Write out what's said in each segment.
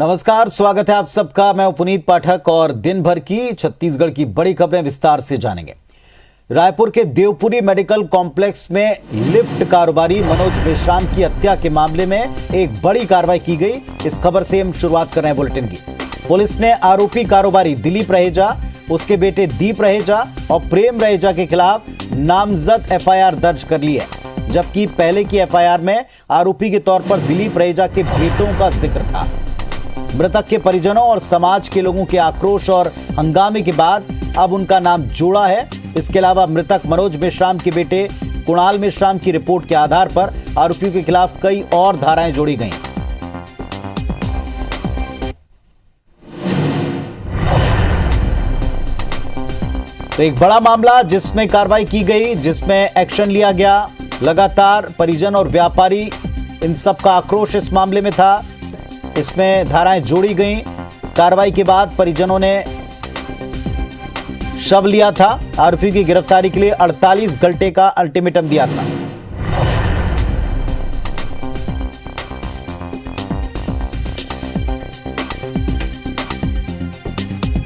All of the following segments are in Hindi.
नमस्कार, स्वागत है आप सबका। मैं पुनीत पाठक और दिन भर की छत्तीसगढ़ की बड़ी खबरें विस्तार से जानेंगे। रायपुर के देवपुरी मेडिकल कॉम्प्लेक्स में लिफ्ट कारोबारी मनोज मेश्राम की हत्या के मामले में एक बड़ी कार्रवाई की गई। इस खबर से हम शुरुआत कर रहे हैं बुलेटिन की। पुलिस ने आरोपी कारोबारी दिलीप रहेजा, उसके बेटे दीप रहेजा और प्रेम रहेजा के खिलाफ नामजद एफआईआर दर्ज कर ली है, जबकि पहले की एफआईआर में आरोपी के तौर पर दिलीप रहेजा के बेटों का जिक्र था। मृतक के परिजनों और समाज के लोगों के आक्रोश और हंगामे के बाद अब उनका नाम जोड़ा है। इसके अलावा मृतक मनोज मेश्राम के बेटे कुणाल मेश्राम की रिपोर्ट के आधार पर आरोपियों के खिलाफ कई और धाराएं जोड़ी गईं। तो एक बड़ा मामला जिसमें कार्रवाई की गई, जिसमें एक्शन लिया गया। लगातार परिजन और व्यापारी, इन सब का आक्रोश इस मामले में था। इसमें धाराएं जोड़ी गईं। कार्रवाई के बाद परिजनों ने शव लिया था। आरोपी की गिरफ्तारी के लिए 48 घंटे का अल्टीमेटम दिया था।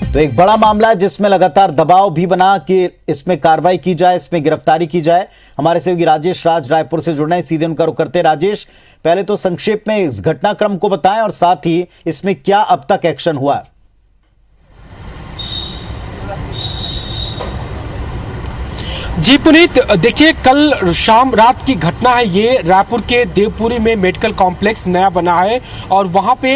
तो एक बड़ा मामला है जिसमें लगातार दबाव भी बना कि इसमें कार्रवाई की जाए, इसमें गिरफ्तारी की जाए। हमारे सहयोगी राजेश राज रायपुर से जुड़ना है, सीधे उनका रुख करते हैं। राजेश, पहले तो संक्षेप में इस घटनाक्रम को बताएं और साथ ही इसमें क्या अब तक एक्शन हुआ है। जी पुनीत, देखिए कल शाम रात की घटना है। ये रायपुर के देवपुरी में मेडिकल कॉम्प्लेक्स नया बना है और वहां पे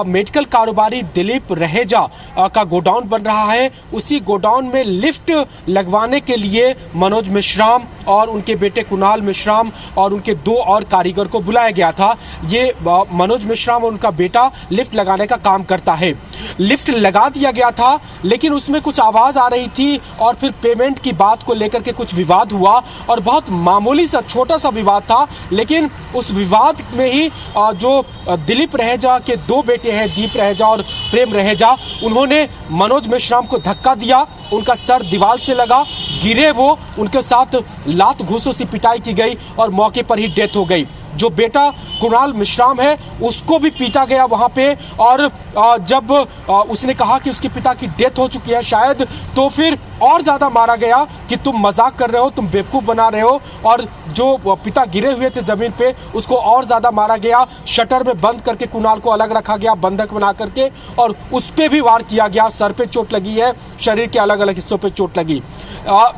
मेडिकल कारोबारी दिलीप रहेजा का गोडाउन बन रहा है। उसी गोडाउन में लिफ्ट लगवाने के लिए मनोज मेश्राम और उनके बेटे कुणाल मेश्राम और उनके दो और कारीगर को बुलाया गया था। ये मनोज मेश्राम और उनका बेटा लिफ्ट लगाने का काम करता है। लिफ्ट लगा दिया गया था, लेकिन उसमें कुछ आवाज आ रही थी और फिर पेमेंट की बात को लेकर के कुछ विवाद हुआ और बहुत मामूली सा छोटा सा विवाद था। लेकिन उस विवाद में ही जो दिलीप रहेजा के दो बेटे हैं, दीप रहेजा और प्रेम रहेजा, उन्होंने मनोज मेश्राम को धक्का दिया। उनका सर दीवार से लगा, गिरे वो। उनके साथ लात घूसों से पिटाई की गई और मौके पर ही डेथ हो गई। जो बेटा कुणाल मेश्राम है उसको भी पीटा गया वहां पे। और जब उसने कहा कि उसके पिता की डेथ हो चुकी है शायद, तो फिर और ज्यादा मारा गया कि तुम मजाक कर रहे हो, तुम बेवकूफ बना रहे हो। और जो पिता गिरे हुए थे जमीन पे उसको और ज्यादा मारा गया। शटर में बंद करके कुणाल को अलग रखा गया, बंधक बना करके, और उस पे भी वार किया गया। सर पे चोट लगी है, शरीर के अलग अलग हिस्सों पे चोट लगी।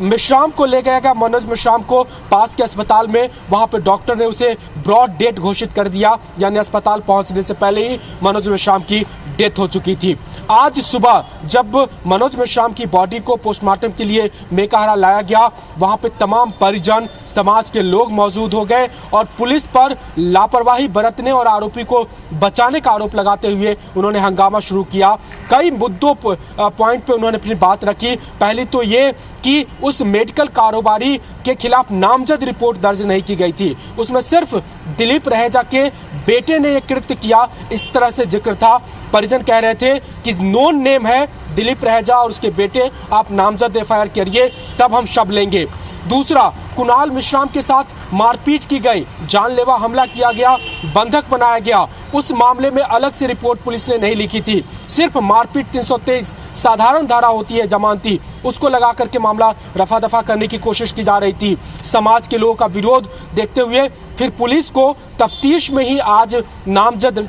मेश्राम को ले गया गया, मनोज मेश्राम को पास के अस्पताल में। वहां पे डॉक्टर ने उसे ब्रॉड डेथ घोषित कर दिया, यानी अस्पताल पहुंचने से पहले ही मनोज मेश्राम की डेथ हो चुकी थी। आज सुबह जब मनोज मेश्राम की बॉडी को पोस्टमार्टम के लिए मेकाहारा लाया गया, वहां पे तमाम परिजन, समाज के लोग मौजूद हो गए और पुलिस पर लापरवाही बरतने और आरोपी को बचाने का आरोप लगाते हुए उन्होंने हंगामा शुरू किया। कई मुद्दों पॉइंट पे उन्होंने अपनी बात रखी। पहली तो ये कि उस मेडिकल कारोबारी के खिलाफ नामजद रिपोर्ट दर्ज नहीं की गई थी, उसमें सिर्फ दिलीप रहेजा के बेटे ने यह कृत्य किया, इस तरह से जिक्र था। परिजन कह रहे थे कि नोन नेम है दिलीप रहेजा और उसके बेटे, आप नामजद एफआईआर करिए तब हम शव लेंगे। दूसरा, कुणाल मेश्राम के साथ मारपीट की गई, जानलेवा हमला किया गया, बंधक बनाया गया। उस मामले में अलग से रिपोर्ट पुलिस ने नहीं लिखी थी, सिर्फ मारपीट 323 साधारण धारा होती है जमानती, उसको लगा करके मामला रफा दफा करने की कोशिश की जा रही थी। समाज के लोगों का विरोध देखते हुए फिर पुलिस को तफ्तीश में ही आज नामजद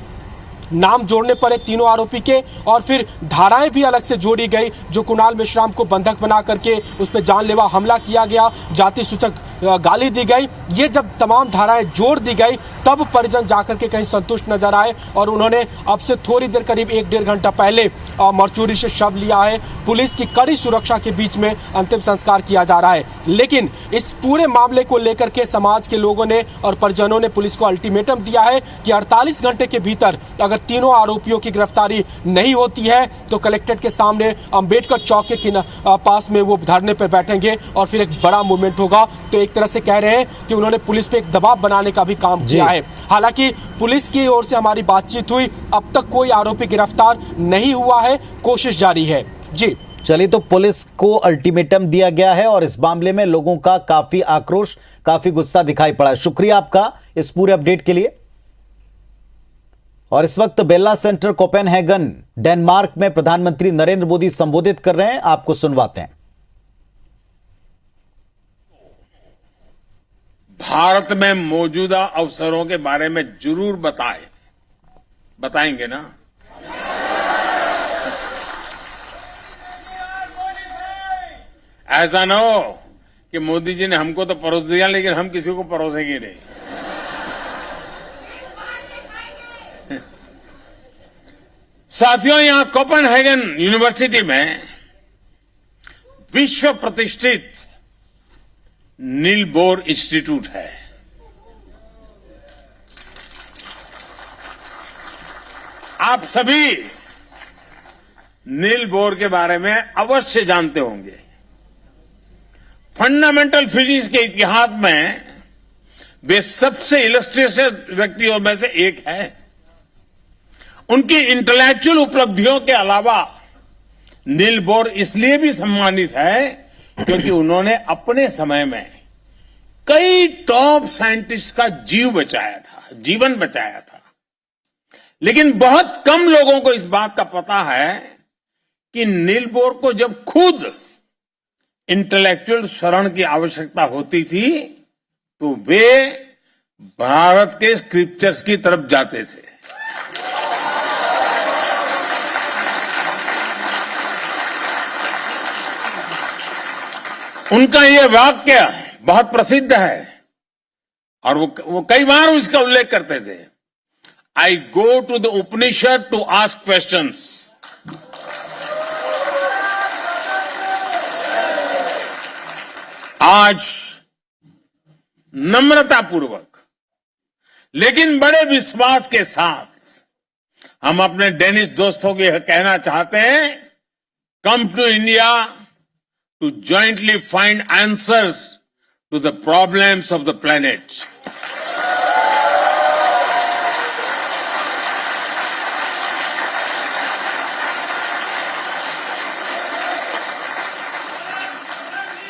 नाम जोड़ने पड़े तीनों आरोपी के, और फिर धाराएं भी अलग से जोड़ी गई। जो कुणाल मेश्राम को बंधक बना करके उस पर जानलेवा हमला किया गया, जाति सूचक गाली दी गई, ये जब तमाम धाराएं जोड़ दी गई तब परिजन जाकर के कहीं संतुष्ट नजर आए और उन्होंने अब से थोड़ी देर, करीब 1-1.5 घंटा पहले मरचूरी से शव लिया है। पुलिस की कड़ी सुरक्षा के बीच में अंतिम संस्कार किया जा रहा है। लेकिन इस पूरे मामले को लेकर के समाज के लोगों ने और परिजनों ने पुलिस को अल्टीमेटम दिया है कि 48 घंटे के भीतर अगर तीनों आरोपियों की गिरफ्तारी नहीं होती है तो कलेक्ट्रेट के सामने अंबेडकर चौक के पास में वो धरने पर बैठेंगे और फिर एक बड़ा मूवमेंट होगा। तो एक तरह से कह रहे हैं कि उन्होंने पुलिस पे एक दबाव बनाने का भी काम किया है। हालांकि पुलिस की ओर से हमारी बातचीत हुई, अब तक कोई आरोपी गिरफ्तार नहीं हुआ है, कोशिश जारी है। जी चलिए, तो पुलिस को अल्टीमेटम दिया गया है और इस मामले में लोगों का काफी आक्रोश, काफी गुस्सा दिखाई पड़ा है। शुक्रिया आपका इस पूरे अपडेट के लिए। और इस वक्त बेल्ला सेंटर कोपेनहेगन डेनमार्क में प्रधानमंत्री नरेंद्र मोदी संबोधित कर रहे हैं। आपको सुनवाते हैं। भारत में मौजूदा अवसरों के बारे में जरूर बताएंगे ना। ऐसा ना हो कि मोदी जी ने हमको तो परोस दिया लेकिन हम किसी को परोसेंगे नहीं। साथियों, यहां कोपेनहेगन यूनिवर्सिटी में विश्व प्रतिष्ठित नील बोर इंस्टीट्यूट है। आप सभी नील बोर के बारे में अवश्य जानते होंगे। फंडामेंटल फिजिक्स के इतिहास में वे सबसे इलस्ट्रियस व्यक्तियों में से एक है। उनकी इंटेलेक्चुअल उपलब्धियों के अलावा नील बोर इसलिए भी सम्मानित है क्योंकि उन्होंने अपने समय में कई टॉप साइंटिस्ट का जीवन बचाया था। लेकिन बहुत कम लोगों को इस बात का पता है कि नील बोर को जब खुद इंटेलेक्चुअल शरण की आवश्यकता होती थी तो वे भारत के स्क्रिप्चर्स की तरफ जाते थे। उनका यह वाक्य बहुत प्रसिद्ध है और वो कई बार उसका उल्लेख करते थे। I go to the Upanishad to ask questions. आज नम्रतापूर्वक लेकिन बड़े विश्वास के साथ हम अपने डेनिश दोस्तों को यह कहना चाहते हैं, come to India to jointly find answers to the problems of the planet.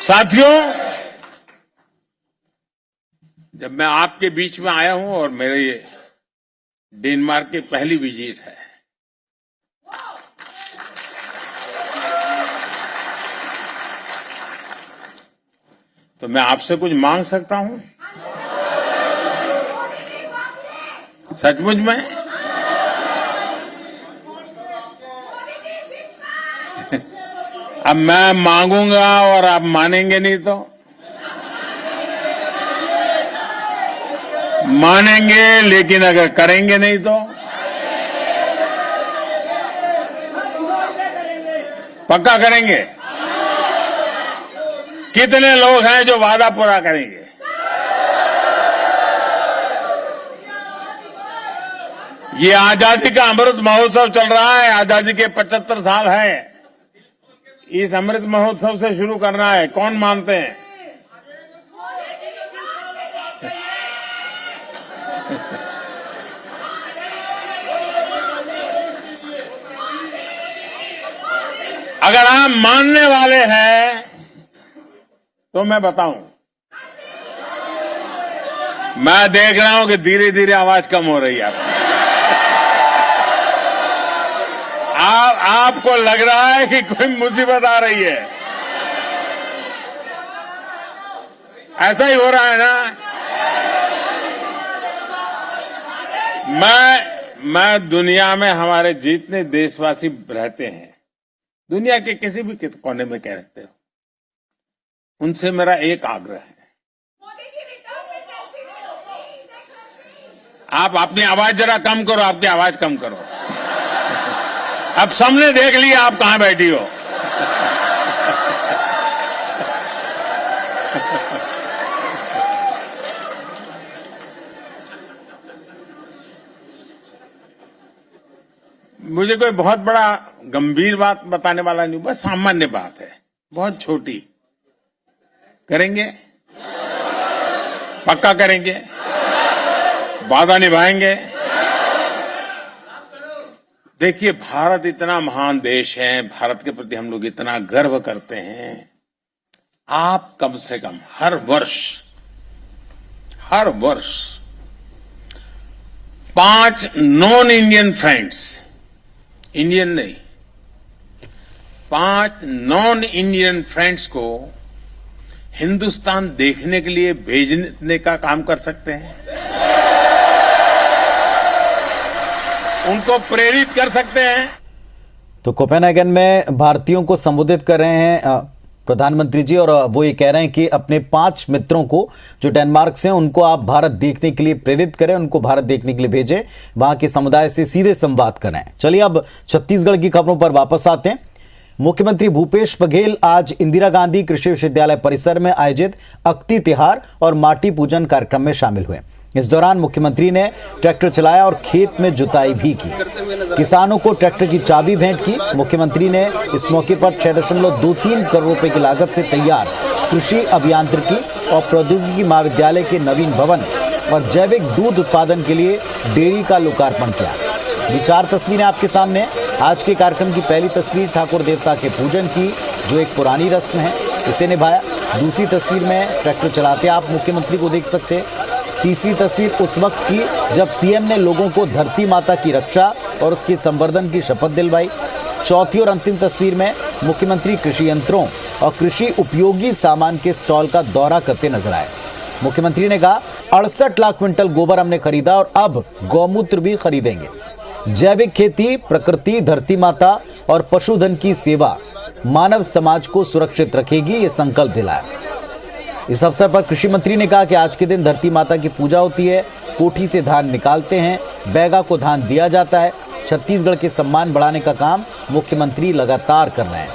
साथियों, जब मैं आपके बीच में आया हूं और मेरे ये डेनमार्क की पहली विजिट है, तो मैं आपसे कुछ मांग सकता हूं? सचमुच में? अब मैं मांगूंगा और आप मानेंगे नहीं तो? मानेंगे लेकिन अगर करेंगे नहीं तो? पक्का करेंगे? कितने लोग हैं जो वादा पूरा करेंगे? ये आजादी का अमृत महोत्सव चल रहा है। आजादी के 75 साल है। इस अमृत महोत्सव से शुरू करना है। कौन मानते हैं? अगर आप मानने वाले हैं तो मैं बताऊं, मैं देख रहा हूं कि धीरे धीरे आवाज कम हो रही है आपको लग रहा है कि कोई मुसीबत आ रही है। ऐसा ही हो रहा है ना? मैं दुनिया में हमारे जितने देशवासी रहते हैं, दुनिया के किसी भी कोने में कह रहते हो, उनसे मेरा एक आग्रह है, आप अपनी आवाज जरा कम करो। आपकी आवाज कम करो। अब सबने देख लिया आप कहां बैठी हो। मुझे कोई बहुत बड़ा गंभीर बात बताने वाला नहीं, बस सामान्य बात है, बहुत छोटी। करेंगे? पक्का करेंगे? वादा निभाएंगे? देखिए, भारत इतना महान देश है, भारत के प्रति हम लोग इतना गर्व करते हैं। आप कम से कम हर वर्ष 5 नॉन इंडियन फ्रेंड्स, इंडियन नहीं, 5 नॉन इंडियन फ्रेंड्स को हिंदुस्तान देखने के लिए भेजने का काम कर सकते हैं, उनको प्रेरित कर सकते हैं। तो कोपेनहेगन में भारतीयों को संबोधित कर रहे हैं प्रधानमंत्री जी, और वो ये कह रहे हैं कि अपने 5 मित्रों को जो डेनमार्क से हैं उनको आप भारत देखने के लिए प्रेरित करें, उनको भारत देखने के लिए भेजें, वहां के समुदाय से सीधे संवाद करें। चलिए अब छत्तीसगढ़ की खबरों पर वापस आते हैं। मुख्यमंत्री भूपेश बघेल आज इंदिरा गांधी कृषि विश्वविद्यालय परिसर में आयोजित अक्ति तिहार और माटी पूजन कार्यक्रम में शामिल हुए। इस दौरान मुख्यमंत्री ने ट्रैक्टर चलाया और खेत में जुताई भी की। किसानों को ट्रैक्टर की चाबी भेंट की। मुख्यमंत्री ने इस मौके पर 6.23 करोड़ रुपए की लागत से तैयार कृषि अभियांत्रिकी और प्रौद्योगिकी महाविद्यालय के नवीन भवन और जैविक दूध उत्पादन के लिए डेयरी का लोकार्पण किया। ये 4 तस्वीरें आपके सामने। आज के कार्यक्रम की पहली तस्वीर ठाकुर देवता के पूजन की, जो एक पुरानी रस्म है, इसे निभाया। दूसरी तस्वीर में ट्रैक्टर चलाते आप मुख्यमंत्री को देख सकते हैं। तीसरी तस्वीर उस वक्त की जब सीएम ने लोगों को धरती माता की रक्षा और उसके संवर्धन की शपथ दिलवाई। चौथी और अंतिम तस्वीर में मुख्यमंत्री कृषि यंत्रों और कृषि उपयोगी सामान के स्टॉल का दौरा करते नजर आए। मुख्यमंत्री ने कहा 68 लाख क्विंटल गोबर हमने खरीदा और अब गौमूत्र भी खरीदेंगे। जैविक खेती, प्रकृति, धरती माता और पशुधन की सेवा मानव समाज को सुरक्षित रखेगी, ये संकल्प दिलाया। इस अवसर पर कृषि मंत्री ने कहा कि आज के दिन धरती माता की पूजा होती है, कोठी से धान निकालते हैं, बैगा को धान दिया जाता है। छत्तीसगढ़ के सम्मान बढ़ाने का काम मुख्यमंत्री लगातार कर रहे हैं।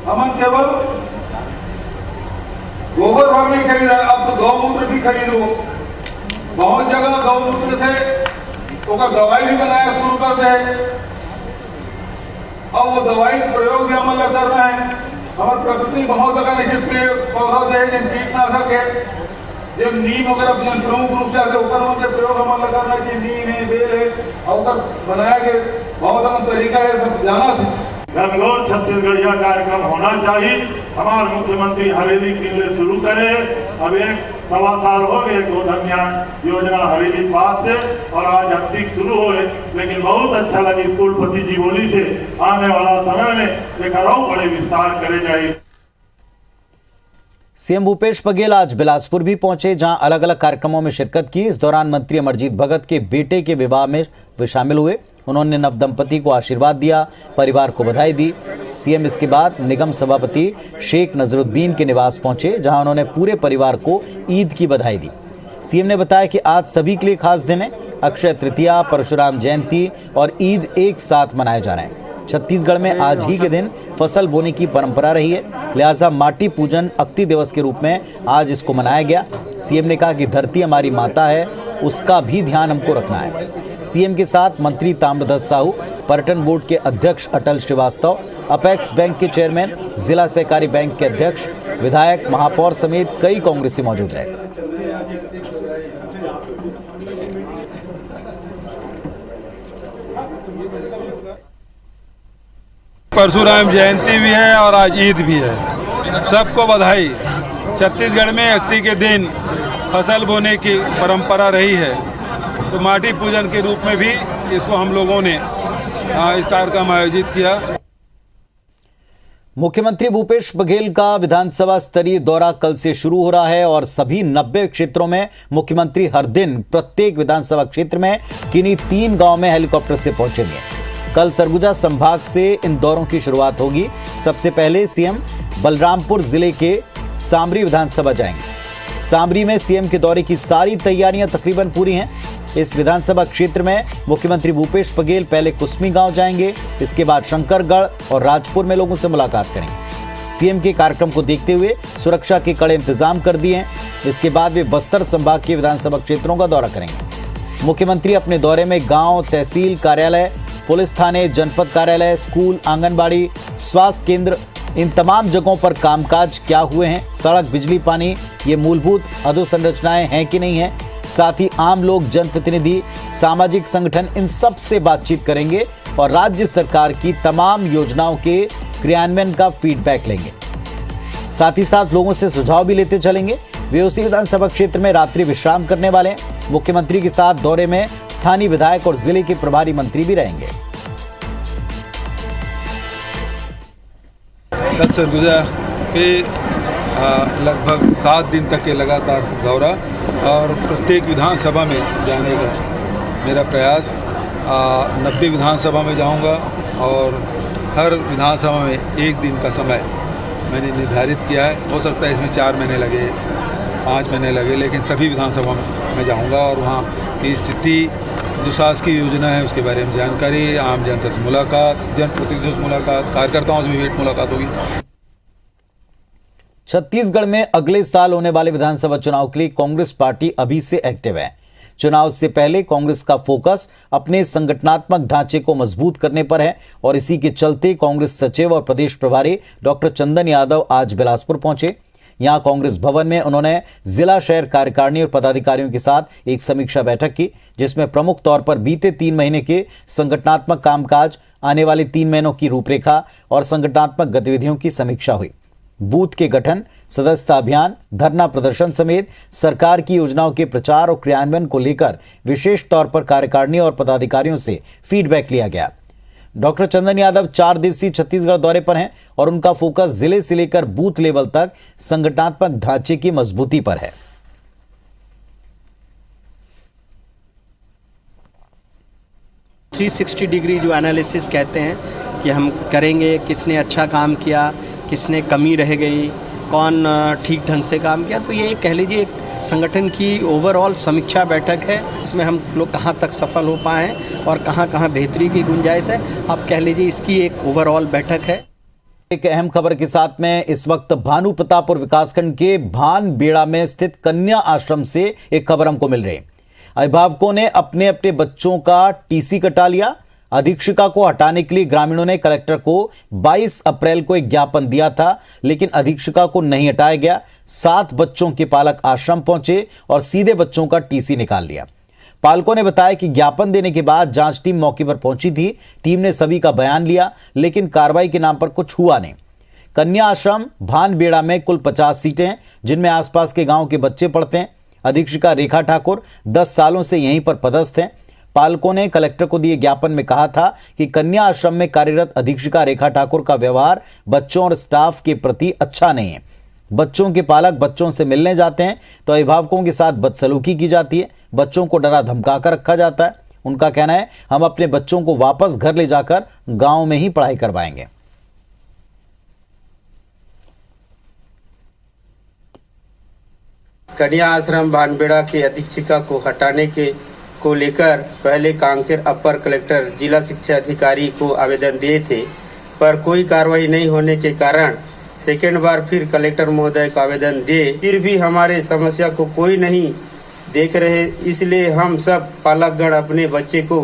हम केवल गोबर भाग नहीं खरीदा, अब तो गौमूत्र भी खरीदो। बहुत जगह गौमूत्र से दवाई भी बनाया शुरू कर दे, और वो दवाई प्रयोग भी अमल कर रहे हैं। हमारे प्रकृति बहुत जगह जैसे पेड़ पौधा है, जिन कीटनाशक है, जब नीम वगैरह जिन प्रमुख रूप से उनके प्रयोग अमल कर रहे हैं, नीम है, बेल है, और बनाया के बहुत अमल तरीका है, सब जाना चाहिए। बेंगलोर छत्तीसगढ़िया कार्यक्रम होना चाहिए। हमारे मुख्यमंत्री हरेली के लिए शुरू करे। अब 1.25 साल हो गए गोधन योजना हरेली पास से, और आज हफ्ती शुरू हो, लेकिन बहुत अच्छा लगे स्कूलपति जी बोली से आने वाला समय में देखा रहो बड़े विस्तार करे जाए। सीएम भूपेश बघेल आज बिलासपुर भी पहुंचे, जहां अलग अलग कार्यक्रमों में शिरकत की। इस दौरान मंत्री अमरजीत भगत के बेटे के विवाह में वे शामिल हुए। उन्होंने नव दंपति को आशीर्वाद दिया, परिवार को बधाई दी। सीएम इसके बाद निगम सभापति शेख नजरुद्दीन के निवास पहुंचे, जहां उन्होंने पूरे परिवार को ईद की बधाई दी। सीएम ने बताया कि आज सभी के लिए खास दिन है। अक्षय तृतीया, परशुराम जयंती और ईद एक साथ मनाए जा रहे हैं। छत्तीसगढ़ में आज ही के दिन फसल बोने की परंपरा रही है, लिहाजा माटी पूजन अक्ति दिवस के रूप में आज इसको मनाया गया। सीएम ने कहा कि धरती हमारी माता है, उसका भी ध्यान हमको रखना है। सीएम के साथ मंत्री ताम्रध्वज साहू, पर्यटन बोर्ड के अध्यक्ष अटल श्रीवास्तव, अपेक्स बैंक के चेयरमैन, जिला सहकारी बैंक के अध्यक्ष, विधायक, महापौर समेत कई कांग्रेसी मौजूद रहे। परशुराम जयंती भी है और आज ईद भी है। सबको बधाई। छत्तीसगढ़ में अक्ति के दिन फसल बोने की परंपरा रही है, तो माटी पूजन के रूप में भी इसको हम लोगों ने इस कार्यक्रम आयोजित किया। मुख्यमंत्री भूपेश बघेल का विधानसभा स्तरीय दौरा कल से शुरू हो रहा है और सभी 90 क्षेत्रों में मुख्यमंत्री हर दिन प्रत्येक विधानसभा क्षेत्र में किन्हीं 3 गांव में हेलीकॉप्टर से पहुंचेंगे। कल सरगुजा संभाग से इन दौरों की शुरुआत होगी। सबसे पहले सीएम बलरामपुर जिले के सामरी विधानसभा जाएंगे। सामरी में सीएम के दौरे की सारी तैयारियां तकरीबन पूरी हैं। इस विधानसभा क्षेत्र में मुख्यमंत्री भूपेश बघेल पहले कुसमी गांव जाएंगे, इसके बाद शंकरगढ़ और राजपुर में लोगों से मुलाकात करेंगे। सीएम के कार्यक्रम को देखते हुए सुरक्षा के कड़े इंतजाम कर दिए हैं। इसके बाद वे बस्तर संभाग के विधानसभा क्षेत्रों का दौरा करेंगे। मुख्यमंत्री अपने दौरे में गांव, तहसील कार्यालय, पुलिस थाने, जनपद कार्यालय, स्कूल, आंगनबाड़ी, स्वास्थ्य केंद्र, इन तमाम जगहों पर कामकाज क्या हुए हैं, सड़क, बिजली, पानी, ये मूलभूत अधोसंरचनाएं हैं कि नहीं है, साथ ही आम लोग, जनप्रतिनिधि, सामाजिक संगठन, इन सब से बातचीत करेंगे और राज्य सरकार की तमाम योजनाओं के क्रियान्वयन का फीडबैक लेंगे। साथ ही साथ लोगों से सुझाव भी लेते चलेंगे। वे उसी विधानसभा क्षेत्र में रात्रि विश्राम करने वाले हैं। मुख्यमंत्री के साथ दौरे में स्थानीय विधायक और जिले के प्रभारी मंत्री भी रहेंगे। कल सरगुजा के लगभग 7 दिन तक के लगातार दौरा और प्रत्येक विधानसभा में जाने का मेरा प्रयास। 90 विधानसभा में जाऊंगा और हर विधानसभा में 1 दिन का समय मैंने निर्धारित किया है। हो सकता है इसमें 4 महीने लगे, 5 महीने लगे, लेकिन सभी विधानसभा में मैं जाऊंगा और वहाँ की स्थिति, जो शासकीय योजना है उसके बारे में जानकारी, आम जनता से मुलाकात, जनप्रतिनिधियों से मुलाकात, कार्यकर्ताओं से भी भेंट मुलाकात होगी। छत्तीसगढ़ में अगले साल होने वाले विधानसभा चुनाव के लिए कांग्रेस पार्टी अभी से एक्टिव है। चुनाव से पहले कांग्रेस का फोकस अपने संगठनात्मक ढांचे को मजबूत करने पर है और इसी के चलते कांग्रेस सचिव और प्रदेश प्रभारी डॉक्टर चंदन यादव आज बिलासपुर पहुंचे। यहां कांग्रेस भवन में उन्होंने जिला शहर कार्यकारिणी और पदाधिकारियों के साथ एक समीक्षा बैठक की, जिसमें प्रमुख तौर पर बीते 3 महीने के संगठनात्मक कामकाज, आने वाले 3 महीनों की रूपरेखा और संगठनात्मक गतिविधियों की समीक्षा हुई। बूथ के गठन, सदस्यता अभियान, धरना प्रदर्शन समेत सरकार की योजनाओं के प्रचार और क्रियान्वयन को लेकर विशेष तौर पर कार्यकारिणी और पदाधिकारियों से फीडबैक लिया गया। डॉक्टर चंदन यादव 4 दिवसीय छत्तीसगढ़ दौरे पर हैं और उनका फोकस जिले से लेकर बूथ लेवल तक संगठनात्मक ढांचे की मजबूती पर है। थ्री 360 डिग्री जो एनालिसिस कहते हैं कि हम करेंगे, किसने अच्छा काम किया, किसने कमी रह गई, कौन ठीक ढंग से काम किया। तो ये कह लीजिए एक संगठन की ओवरऑल समीक्षा बैठक है। इसमें हम लोग कहाँ तक सफल हो पाए हैं और कहाँ कहाँ बेहतरी की गुंजाइश है, आप कह लीजिए इसकी एक ओवरऑल बैठक है। एक अहम खबर के साथ में इस वक्त भानु प्रतापपुर विकासखंड के भानबेड़ा में स्थित कन्या आश्रम से एक खबर हमको मिल रही है। अभिभावकों ने अपने अपने बच्चों का टीसी कटा लिया। अधीक्षिका को हटाने के लिए ग्रामीणों ने कलेक्टर को 22 अप्रैल को एक ज्ञापन दिया था, लेकिन अधीक्षिका को नहीं हटाया गया। 7 बच्चों के पालक आश्रम पहुंचे और सीधे बच्चों का टीसी निकाल लिया। पालकों ने बताया कि ज्ञापन देने के बाद जांच टीम मौके पर पहुंची थी। टीम ने सभी का बयान लिया, लेकिन कार्रवाई के नाम पर कुछ हुआ नहीं। कन्या आश्रम भानबेड़ा में कुल 50 सीटें हैं, जिनमें आसपास के गांव के बच्चे पढ़ते हैं। अधीक्षिका रेखा ठाकुर 10 सालों से यहीं पर पदस्थ हैं। पालकों ने कलेक्टर को दिए ज्ञापन में कहा था कि कन्या आश्रम में कार्यरत अधीक्षिका रेखा ठाकुर का व्यवहार बच्चों और स्टाफ के प्रति अच्छा नहीं है। बच्चों के पालक बच्चों से मिलने जाते हैं तो अभिभावकों के साथ बदसलूकी की जाती है। बच्चों को डरा धमका कर रखा जाता है। उनका कहना है, हम अपने बच्चों को वापस घर ले जाकर गांव में ही पढ़ाई करवाएंगे। कन्या आश्रम भानबेड़ा के अधीक्षिका को हटाने को लेकर पहले कांकेर अपर कलेक्टर जिला शिक्षा अधिकारी को आवेदन दिए थे, पर कोई कार्रवाई नहीं होने के कारण सेकेंड बार फिर कलेक्टर महोदय को आवेदन दिए, फिर भी हमारे समस्या को कोई नहीं देख रहे। इसलिए हम सब पालकगण अपने बच्चे को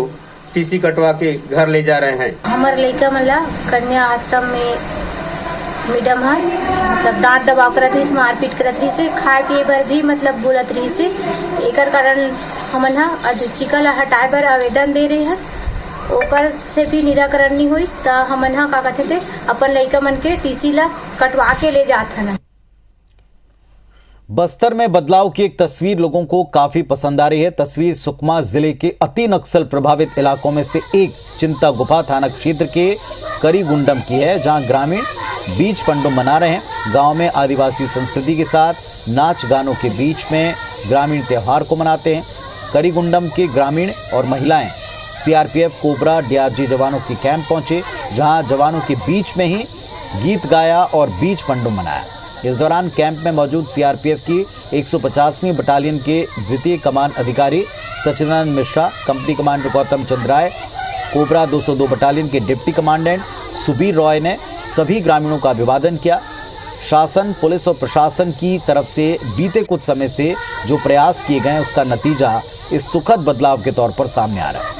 टीसी कटवा के घर ले जा रहे हैं। हमारे लड़का मला कन्या आश्रम में मैडम है, मतलब डांट दबाव करत रही, मारपीट करत रही से, खाए पिए भर भी मतलब बोलत रही से। एकर कारण हमन हा अधीक्षिका ला हटाए बर आवेदन दे रहे हैं। ओकर से भी निराकरण नहीं हुई तो हमन हा का कहते थे अपन लड़का मन के टीसी ला कटवा के ले जात हन। बस्तर में बदलाव की एक तस्वीर लोगों को काफी पसंद आ रही है। तस्वीर सुकमा जिले के अति नक्सल प्रभावित इलाकों में से एक चिंता गुफा थाना क्षेत्र के करीगुंडम की है, जहां ग्रामीण बीच पंडुम मना रहे हैं। गांव में आदिवासी संस्कृति के साथ नाच गानों के बीच में ग्रामीण त्योहार को मनाते हैं। करीगुंडम के ग्रामीण और महिलाएं सीआरपीएफ, कोबरा, डीआरजी जवानों के कैंप पहुंचे, जहां जवानों के बीच में ही गीत गाया और बीच पंडुम मनाया। इस दौरान कैंप में मौजूद सीआरपीएफ की 150वीं बटालियन के द्वितीय कमान अधिकारी सचिदानंद मिश्रा, कंपनी कमांडर गौतम चंद्र राय, कोबरा 202 बटालियन के डिप्टी कमांडेंट सुबीर रॉय ने सभी ग्रामीणों का अभिवादन किया। शासन, पुलिस और प्रशासन की तरफ से बीते कुछ समय से जो प्रयास किए गए उसका नतीजा इस सुखद बदलाव के तौर पर सामने आ रहा है।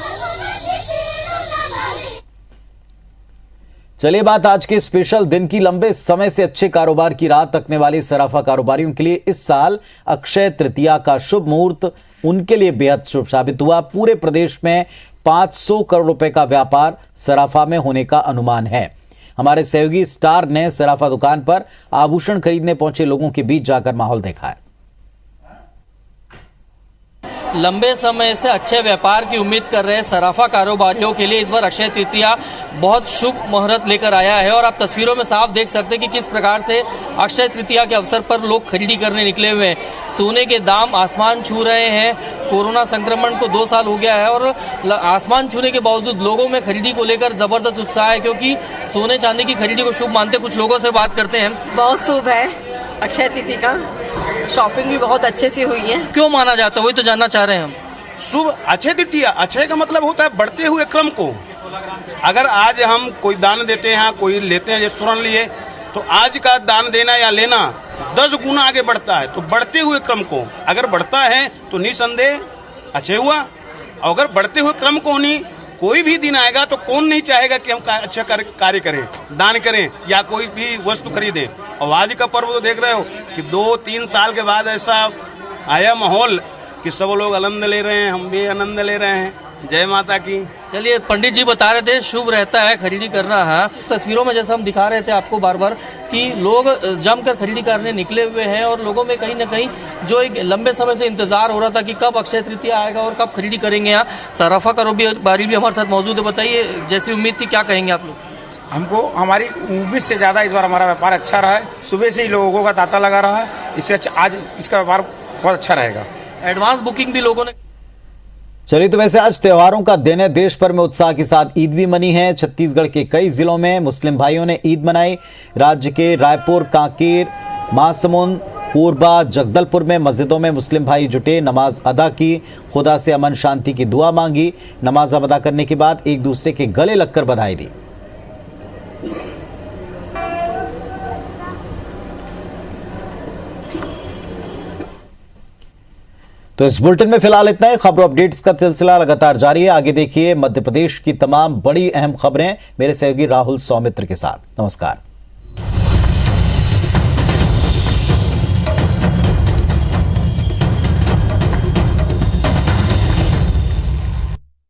चलिए बात आज के स्पेशल दिन की। लंबे समय से अच्छे कारोबार की राह तकने वाले सराफा कारोबारियों के लिए इस साल अक्षय तृतीया का शुभ मुहूर्त उनके लिए बेहद शुभ साबित हुआ। पूरे प्रदेश में 500 करोड़ रुपए का व्यापार सराफा में होने का अनुमान है। हमारे सहयोगी स्टार ने सराफा दुकान पर आभूषण खरीदने पहुंचे लोगों के बीच जाकर माहौल देखा है। लंबे समय से अच्छे व्यापार की उम्मीद कर रहे सराफा कारोबारियों के लिए इस बार अक्षय तृतीया बहुत शुभ मुहूर्त लेकर आया है और आप तस्वीरों में साफ देख सकते हैं कि किस प्रकार से अक्षय तृतीया के अवसर पर लोग खरीदी करने निकले हुए हैं। सोने के दाम आसमान छू रहे हैं। कोरोना संक्रमण को 2 साल हो गया है और आसमान छूने के बावजूद लोगों में खरीदी को लेकर जबरदस्त उत्साह है, क्योंकि सोने चांदी की खरीदी को शुभ मानते कुछ लोगों से बात करते हैं। बहुत शुभ है अक्षय तृतीया का, शॉपिंग भी बहुत अच्छे से हुई है। क्यों माना जाता है वही तो जानना चाह रहे हैं हम। शुभ अक्षय तृतीया, अक्षय का मतलब होता है बढ़ते हुए क्रम को। अगर आज हम कोई दान देते हैं, कोई लेते हैं, जैसे स्वर्ण लिए, तो आज का दान देना या लेना 10 गुना आगे बढ़ता है। तो बढ़ते हुए क्रम को अगर बढ़ता है तो निसंदेह अक्षय हुआ। और अगर बढ़ते हुए क्रम को नहीं, कोई भी दिन आएगा तो कौन नहीं चाहेगा कि हम अच्छा कार्य करें, दान करें या कोई भी वस्तु खरीदें। और आज का पर्व तो देख रहे हो कि 2-3 साल के बाद ऐसा आया माहौल कि सब लोग आनंद ले रहे हैं, हम भी आनंद ले रहे हैं। जय माता की। चलिए, पंडित जी बता रहे थे शुभ रहता है खरीदी करना है। तस्वीरों में जैसा हम दिखा रहे थे आपको बार बार कि लोग जमकर खरीदी करने निकले हुए हैं और लोगों में कहीं ना कहीं जो एक लंबे समय से इंतजार हो रहा था कि कब अक्षय तृतीया आएगा और कब खरीदी करेंगे। यहाँ सराफा कारोबारी भी हमारे साथ मौजूद है। बताइए, जैसी उम्मीद थी क्या कहेंगे आप लोग? हमको हमारी उम्मीद से ज्यादा इस बार हमारा व्यापार अच्छा रहा है। सुबह से ही लोगों का तांता लगा रहा है, इससे आज इसका व्यापार बहुत अच्छा रहेगा। एडवांस बुकिंग भी लोगों ने। चलिए, तो वैसे आज त्योहारों का दिन है। देश भर में उत्साह के साथ ईद भी मनी है। छत्तीसगढ़ के कई जिलों में मुस्लिम भाइयों ने ईद मनाई। राज्य के रायपुर, कांकेर, महासमुंद, कोरबा, जगदलपुर में मस्जिदों में मुस्लिम भाई जुटे, नमाज अदा की, खुदा से अमन शांति की दुआ मांगी। नमाज अदा करने के बाद एक दूसरे के गले लगकर बधाई दी। तो इस बुलेटिन में फिलहाल इतना ही। खबरों अपडेट्स का सिलसिला लगातार जारी है। आगे देखिए मध्य प्रदेश की तमाम बड़ी अहम खबरें मेरे सहयोगी राहुल सौमित्र के साथ। नमस्कार।